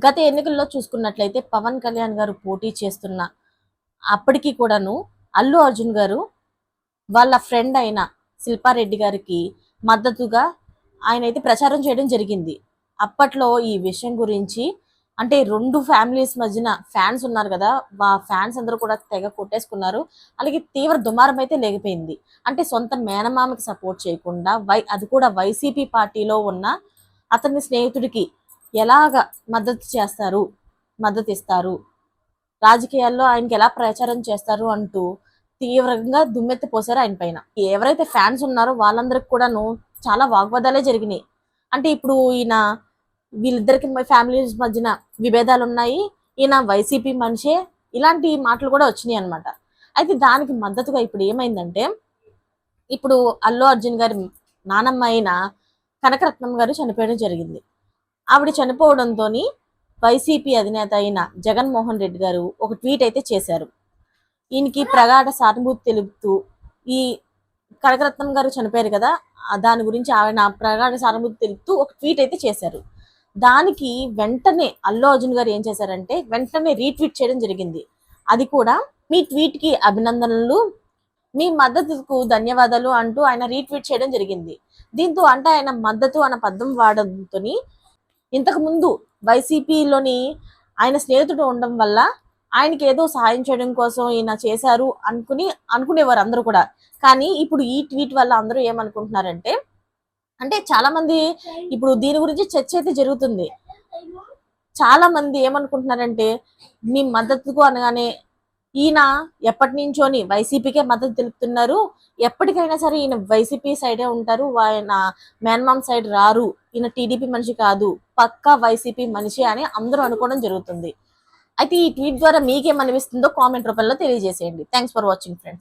గత ఎన్నికల్లో చూసుకున్నట్లయితే పవన్ కళ్యాణ్ గారు పోటీ చేస్తున్న అప్పటికి కూడాను అల్లు అర్జున్ గారు వాళ్ళ ఫ్రెండ్ అయిన శిల్పారెడ్డి గారికి మద్దతుగా ఆయన అయితే ప్రచారం చేయడం జరిగింది. అప్పట్లో ఈ విషయం గురించి అంటే రెండు ఫ్యామిలీస్ మధ్యన ఫ్యాన్స్ ఉన్నారు కదా, ఫ్యాన్స్ అందరూ కూడా తెగ కొట్టేసుకున్నారు. అలాగే తీవ్ర దుమారం అయితే లేకపోయింది. అంటే సొంత మేనమామకి సపోర్ట్ చేయకుండా అది కూడా వైసీపీ పార్టీలో ఉన్న అతని స్నేహితుడికి ఎలాగ మద్దతు ఇస్తారు, రాజకీయాల్లో ఆయనకి ఎలా ప్రచారం చేస్తారు అంటూ తీవ్రంగా దుమ్మెత్తి పోసారు ఆయన పైన. ఎవరైతే ఫ్యాన్స్ ఉన్నారో వాళ్ళందరికి కూడాను చాలా వాగ్వాదాలే జరిగినాయి. అంటే ఇప్పుడు వీళ్ళిద్దరికి ఫ్యామిలీస్ మధ్యన విభేదాలు ఉన్నాయి, ఈయన వైసీపీ మనిషే, ఇలాంటి మాటలు కూడా వచ్చినాయి అనమాట. అయితే దానికి మద్దతుగా ఇప్పుడు ఏమైందంటే, ఇప్పుడు అల్లు అర్జున్ గారి నానమ్మ అయిన కనకరత్నం గారు చనిపోయడం జరిగింది. ఆవిడ చనిపోవడంతో వైసీపీ అధినేత అయిన జగన్మోహన్ రెడ్డి గారు ఒక ట్వీట్ అయితే చేశారు. ఈయనకి ప్రగాఢ సానుభూతి తెలుపుతూ, ఈ కనకరత్నం గారు చనిపోయారు కదా, దాని గురించి ఆయన ప్రగాఢ సానుభూతి తెలుపుతూ ఒక ట్వీట్ అయితే చేశారు. దానికి వెంటనే అల్లు అర్జున్ గారు ఏం చేశారంటే వెంటనే రీట్వీట్ చేయడం జరిగింది. అది కూడా మీ ట్వీట్ కి అభినందనలు, మీ మద్దతుకు ధన్యవాదాలు అంటూ ఆయన రీట్వీట్ చేయడం జరిగింది. దీంతో అంటే ఆయన మద్దతు అన్న పదం వాడడంతో ఇంతకు ముందు వైసీపీలోని ఆయన స్నేహితుడు ఉండడం వల్ల ఆయనకి ఏదో సహాయం చేయడం కోసం ఈయన చేశారు అనుకునేవారు అందరూ కూడా. కానీ ఇప్పుడు ఈ ట్వీట్ వల్ల అందరూ ఏమనుకుంటున్నారంటే, అంటే చాలా మంది ఇప్పుడు దీని గురించి చర్చ అయితే జరుగుతుంది. చాలా మంది ఏమనుకుంటున్నారంటే, మీ మద్దతుకు అనగానే ఈయన ఎప్పటి నుంచోని వైసీపీకే మద్దతు తెలుపుతున్నారు, ఎప్పటికైనా సరే ఈయన వైసీపీ సైడే ఉంటారు, ఆయన మేన్మామ్ సైడ్ రారు, ఈయన టీడీపీ మనిషి కాదు, పక్కా వైసీపీ మనిషి అని అందరూ అనుకోవడం జరుగుతుంది. అయితే ఈ ట్వీట్ ద్వారా మీకేమనిపిస్తుందో కామెంట్ రూపంలో తెలియజేసేయండి. Thanks for watching friends.